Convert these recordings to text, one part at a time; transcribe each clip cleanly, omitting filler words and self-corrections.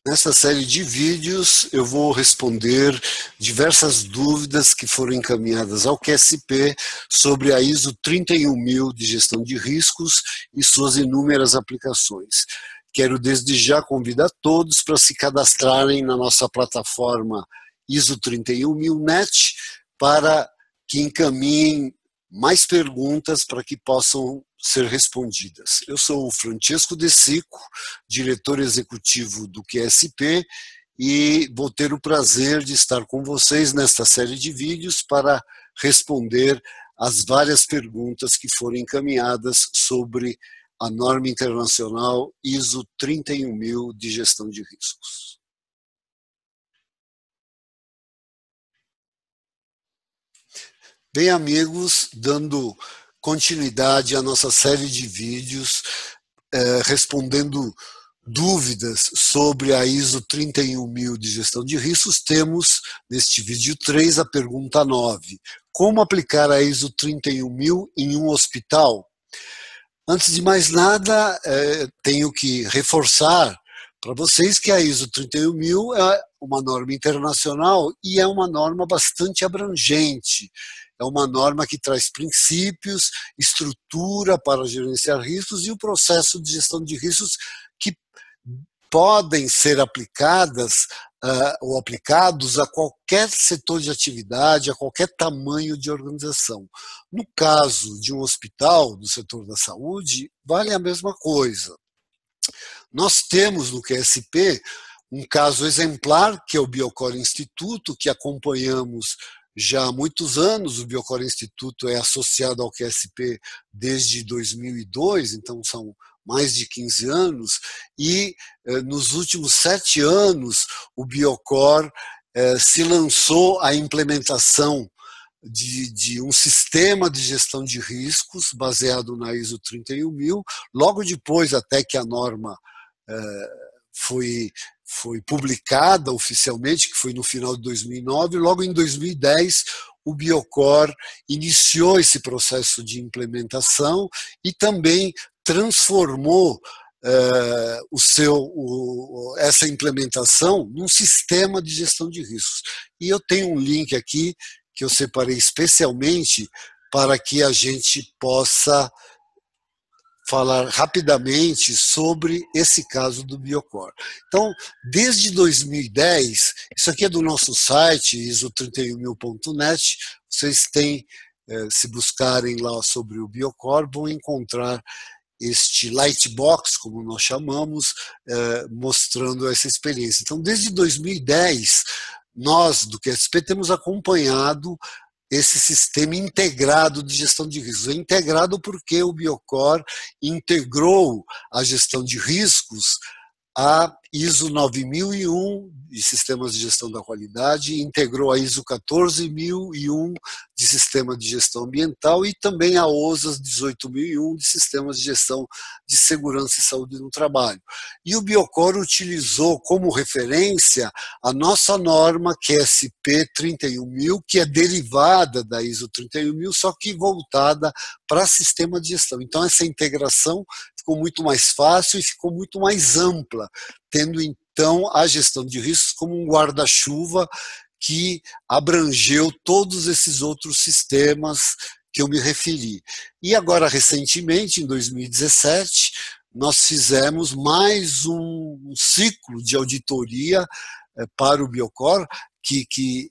Nesta série de vídeos, eu vou responder diversas dúvidas que foram encaminhadas ao QSP sobre a ISO 31000 de gestão de riscos e suas inúmeras aplicações. Quero desde já convidar todos para se cadastrarem na nossa plataforma ISO 31000net para que encaminhem mais perguntas para que possam ser respondidas. Eu sou o Francesco De Sico, diretor executivo do QSP, e vou ter o prazer de estar com vocês nesta série de vídeos para responder as várias perguntas que foram encaminhadas sobre a norma internacional ISO 31000 de gestão de riscos. Bem, amigos, dando continuidade à nossa série de vídeos, respondendo dúvidas sobre a ISO 31000 de gestão de riscos, temos neste vídeo 3 a pergunta 9. Como aplicar a ISO 31000 em um hospital? Antes de mais nada, tenho que reforçar para vocês que a ISO 31000 é uma norma internacional e é uma norma bastante abrangente. É uma norma que traz princípios, estrutura para gerenciar riscos e o processo de gestão de riscos que podem ser aplicadas ou aplicados a qualquer setor de atividade, a qualquer tamanho de organização. No caso de um hospital, do setor da saúde, vale a mesma coisa. Nós temos no QSP um caso exemplar, que é o Biocore Instituto, que acompanhamos já há muitos anos. O Biocore Instituto é associado ao QSP desde 2002, então são mais de 15 anos, e nos últimos 7 anos o Biocore se lançou a implementação de um sistema de gestão de riscos baseado na ISO 31000, logo depois até que a norma foi publicada oficialmente, que foi no final de 2009, logo em 2010 o Biocore iniciou esse processo de implementação e também transformou essa implementação num sistema de gestão de riscos. E eu tenho um link aqui que eu separei especialmente para que a gente possa falar rapidamente sobre esse caso do Biocore. Então, desde 2010, isso aqui é do nosso site, iso31000.net, vocês têm, se buscarem lá sobre o Biocore, vão encontrar este lightbox, como nós chamamos, mostrando essa experiência. Então, desde 2010, nós do QSP temos acompanhado esse sistema integrado de gestão de riscos. É integrado porque o Biocore integrou a gestão de riscos a ISO 9001 de sistemas de gestão da qualidade, integrou a ISO 14001 de sistema de gestão ambiental e também a OSAS 18001 de sistemas de gestão de segurança e saúde no trabalho. E o Biocore utilizou como referência a nossa norma QSP 31000, que é derivada da ISO 31000, só que voltada para sistema de gestão. Então essa integração ficou muito mais fácil e ficou muito mais ampla, tendo então a gestão de riscos como um guarda-chuva que abrangeu todos esses outros sistemas que eu me referi. E agora, recentemente, em 2017, nós fizemos mais um ciclo de auditoria para o Biocore, que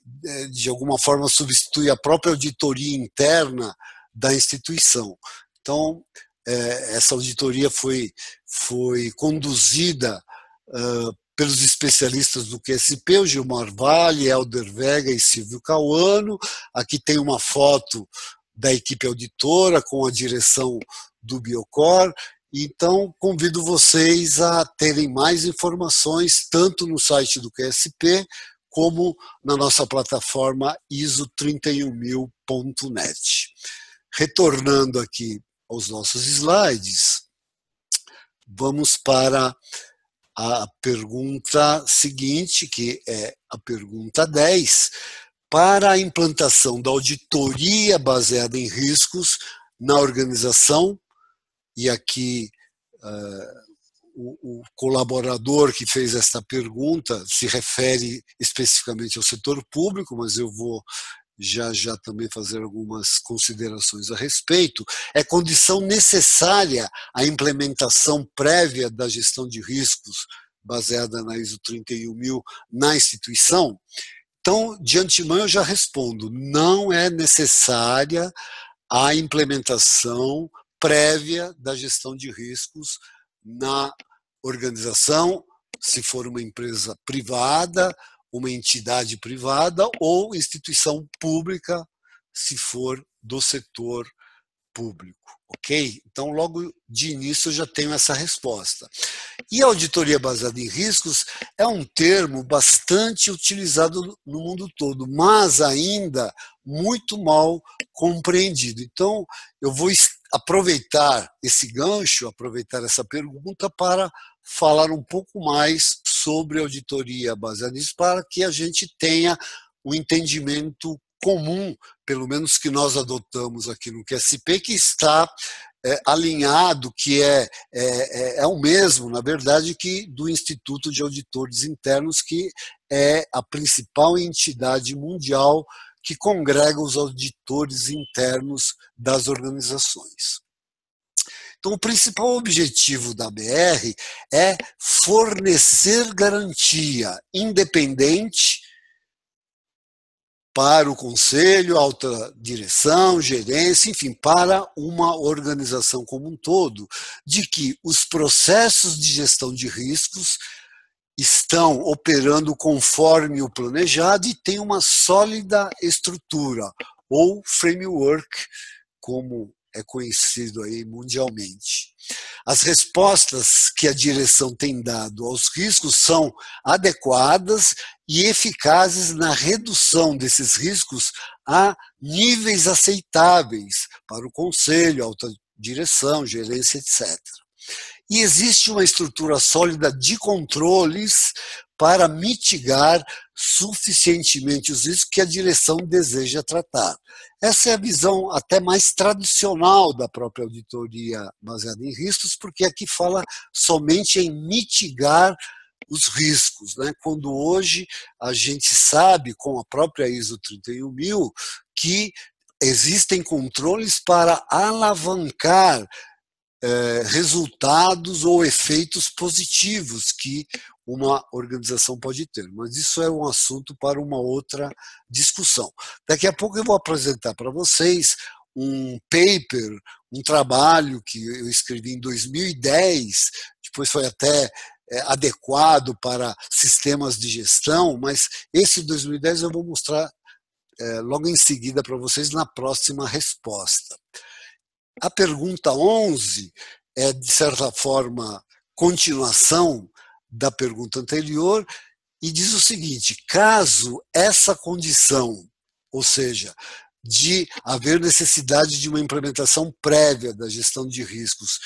de alguma forma substitui a própria auditoria interna da instituição. Então, essa auditoria foi conduzida pelos especialistas do QSP, o Gilmar Vale, Helder Vega e Silvio Cauano. Aqui tem uma foto da equipe auditora com a direção do Biocore. Então, convido vocês a terem mais informações, tanto no site do QSP, como na nossa plataforma iso31000.net. Retornando aqui aos nossos slides, vamos para a pergunta seguinte, que é a pergunta 10, para a implantação da auditoria baseada em riscos na organização, e aqui o colaborador que fez esta pergunta se refere especificamente ao setor público, mas eu vou já também fazer algumas considerações a respeito. É condição necessária a implementação prévia da gestão de riscos baseada na ISO 31000 na instituição? Então, de antemão, eu já respondo: não é necessária a implementação prévia da gestão de riscos na organização, se for uma empresa privada, uma entidade privada ou instituição pública, se for do setor público, ok? Então, logo de início, eu já tenho essa resposta. E a auditoria baseada em riscos é um termo bastante utilizado no mundo todo, mas ainda muito mal compreendido. Então, eu vou aproveitar esse gancho, aproveitar essa pergunta para falar um pouco mais sobre auditoria baseada nisso, para que a gente tenha um entendimento comum, pelo menos que nós adotamos aqui no QSP, que está alinhado, que é o mesmo, na verdade, que do Instituto de Auditores Internos, que é a principal entidade mundial que congrega os auditores internos das organizações. Então, o principal objetivo da BR é fornecer garantia independente para o conselho, alta direção, gerência, enfim, para uma organização como um todo, de que os processos de gestão de riscos estão operando conforme o planejado e tem uma sólida estrutura, ou framework, como é conhecido aí mundialmente. As respostas que a direção tem dado aos riscos são adequadas e eficazes na redução desses riscos a níveis aceitáveis para o conselho, alta direção, gerência, etc. E existe uma estrutura sólida de controles para mitigar suficientemente os riscos que a direção deseja tratar. Essa é a visão até mais tradicional da própria auditoria baseada em riscos, porque aqui fala somente em mitigar os riscos, né? Quando hoje a gente sabe, com a própria ISO 31000, que existem controles para alavancar resultados ou efeitos positivos que uma organização pode ter. Mas isso é um assunto para uma outra discussão. Daqui a pouco eu vou apresentar para vocês um paper, um trabalho que eu escrevi em 2010, depois foi até adequado para sistemas de gestão, mas esse 2010 eu vou mostrar logo em seguida para vocês na próxima resposta. A pergunta 11 é, de certa forma, continuação da pergunta anterior e diz o seguinte: caso essa condição, ou seja, de haver necessidade de uma implementação prévia da gestão de riscos,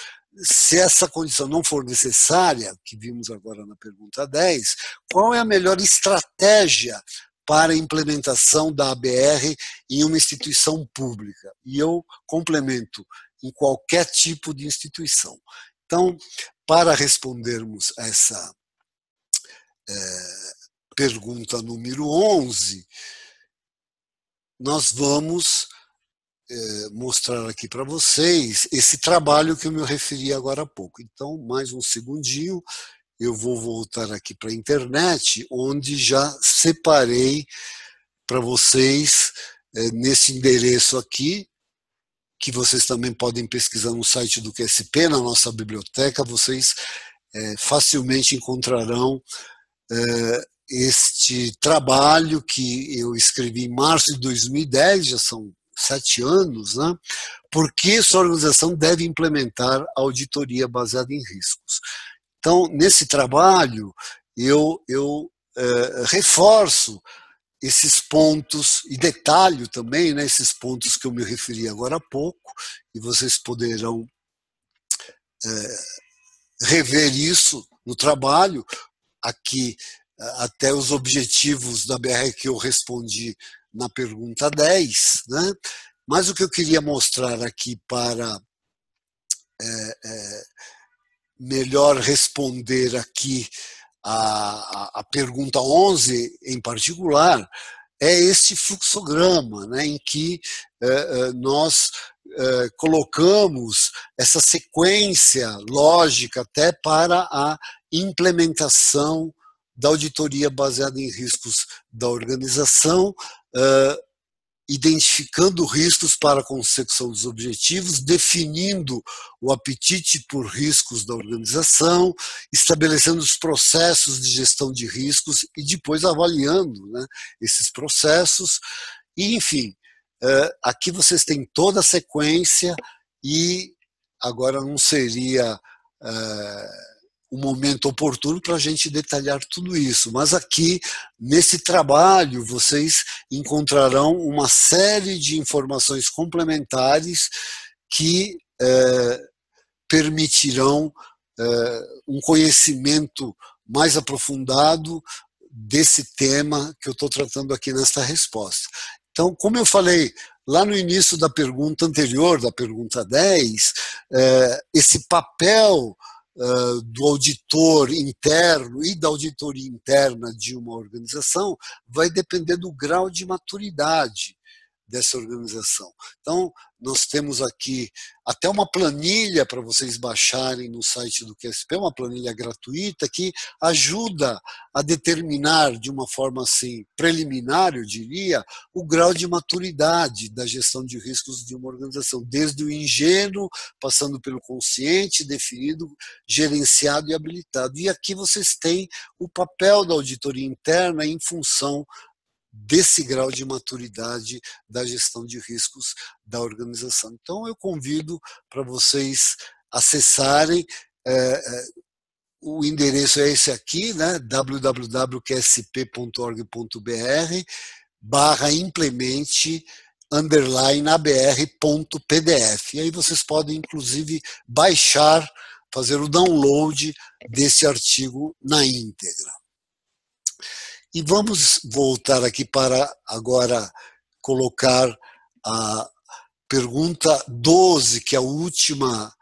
se essa condição não for necessária, que vimos agora na pergunta 10, qual é a melhor estratégia para a implementação da ABR em uma instituição pública? E eu complemento: em qualquer tipo de instituição. Então, para respondermos essa pergunta número 11, nós vamos mostrar aqui para vocês esse trabalho que eu me referi agora há pouco. Então, mais um segundinho, eu vou voltar aqui para a internet, onde já separei para vocês, nesse endereço aqui, que vocês também podem pesquisar no site do QSP, na nossa biblioteca, vocês facilmente encontrarão este trabalho que eu escrevi em março de 2010, já são 7 anos, né? Por que sua organização deve implementar a auditoria baseada em riscos? Então, nesse trabalho, eu reforço esses pontos e detalho também, né, esses pontos que eu me referi agora há pouco, e vocês poderão rever isso no trabalho. Aqui, até os objetivos da BR que eu respondi na pergunta 10, né? Mas o que eu queria mostrar aqui para melhor responder aqui a pergunta 11 em particular, é este fluxograma, né, em que nós colocamos essa sequência lógica até para a implementação da auditoria baseada em riscos da organização, identificando riscos para a consecução dos objetivos, definindo o apetite por riscos da organização, estabelecendo os processos de gestão de riscos e depois avaliando, né, esses processos. E, enfim, aqui vocês têm toda a sequência e agora não seria o momento oportuno para a gente detalhar tudo isso, mas aqui, nesse trabalho, vocês encontrarão uma série de informações complementares que permitirão um conhecimento mais aprofundado desse tema que eu estou tratando aqui nesta resposta. Então, como eu falei lá no início da pergunta anterior, da pergunta 10, esse papel do auditor interno e da auditoria interna de uma organização vai depender do grau de maturidade dessa organização. Então, nós temos aqui até uma planilha para vocês baixarem no site do QSP, uma planilha gratuita que ajuda a determinar de uma forma assim preliminar, eu diria, o grau de maturidade da gestão de riscos de uma organização, desde o ingênuo, passando pelo consciente, definido, gerenciado e habilitado. E aqui vocês têm o papel da auditoria interna em função desse grau de maturidade da gestão de riscos da organização. Então, eu convido para vocês acessarem, o endereço é esse aqui, né, www.qsp.org.br/implemente_abr.pdf. E aí vocês podem, inclusive, baixar, fazer o download desse artigo na íntegra. E vamos voltar aqui para agora colocar a pergunta 12, que é a última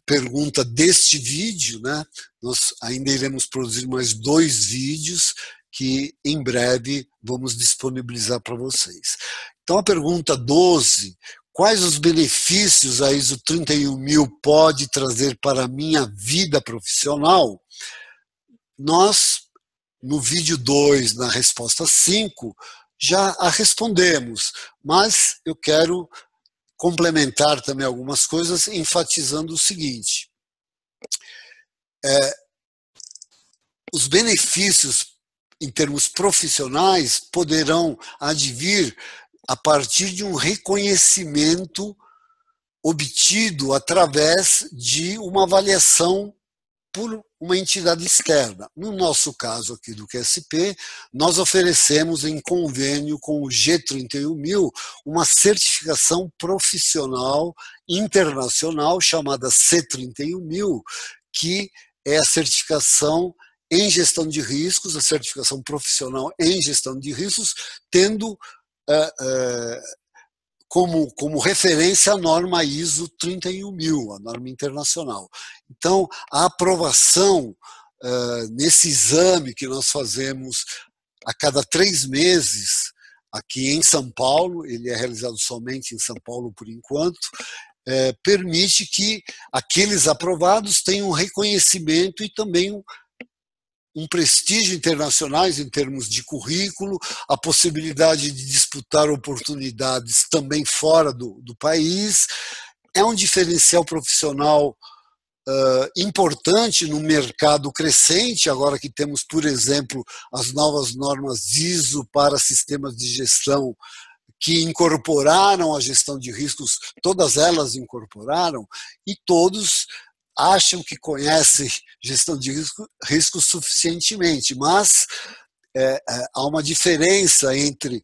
pergunta deste vídeo, né? Nós ainda iremos produzir mais 2 vídeos que em breve vamos disponibilizar para vocês. Então a pergunta 12, quais os benefícios a ISO 31000 pode trazer para a minha vida profissional? Nós, no vídeo 2, na resposta 5, já a respondemos, mas eu quero complementar também algumas coisas, enfatizando o seguinte. Os benefícios em termos profissionais poderão advir a partir de um reconhecimento obtido através de uma avaliação por uma entidade externa. No nosso caso aqui do QSP, nós oferecemos em convênio com o G31000 uma certificação profissional internacional chamada C31000, que é a certificação em gestão de riscos, a certificação profissional em gestão de riscos, tendo como referência a norma ISO 31000, a norma internacional. Então, a aprovação nesse exame que nós fazemos a cada 3 meses, aqui em São Paulo, ele é realizado somente em São Paulo por enquanto, permite que aqueles aprovados tenham um reconhecimento e também um prestígio internacional em termos de currículo, a possibilidade de disputar oportunidades também fora do país. É um diferencial profissional importante no mercado crescente, agora que temos, por exemplo, as novas normas ISO para sistemas de gestão que incorporaram a gestão de riscos, todas elas incorporaram, e todos acham que conhecem gestão de risco suficientemente, mas há uma diferença entre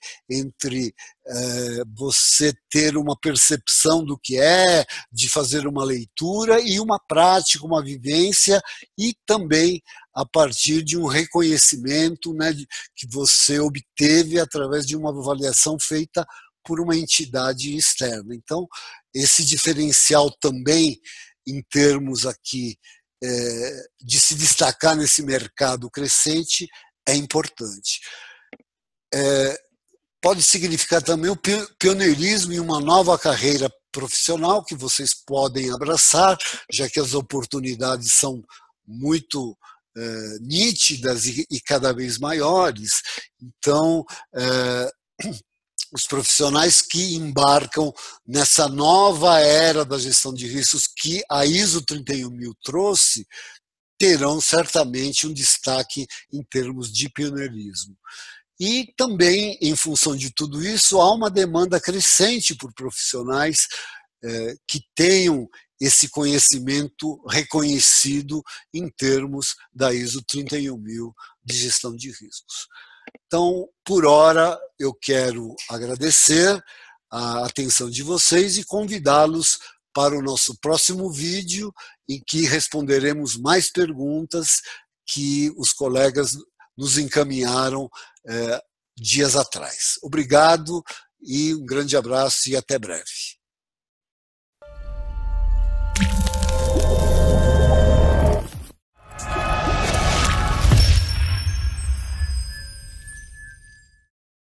você ter uma percepção do que é, de fazer uma leitura e uma prática, uma vivência, e também a partir de um reconhecimento, né, que você obteve através de uma avaliação feita por uma entidade externa. Então, esse diferencial também em termos aqui de se destacar nesse mercado crescente é importante. Pode significar também o pioneirismo em uma nova carreira profissional que vocês podem abraçar, já que as oportunidades são muito nítidas e cada vez maiores. Então, os profissionais que embarcam nessa nova era da gestão de riscos que a ISO 31000 trouxe, terão certamente um destaque em termos de pioneirismo. E também, em função de tudo isso, há uma demanda crescente por profissionais que tenham esse conhecimento reconhecido em termos da ISO 31000 de gestão de riscos. Então, por hora, eu quero agradecer a atenção de vocês e convidá-los para o nosso próximo vídeo, em que responderemos mais perguntas que os colegas nos encaminharam dias atrás. Obrigado e um grande abraço e até breve.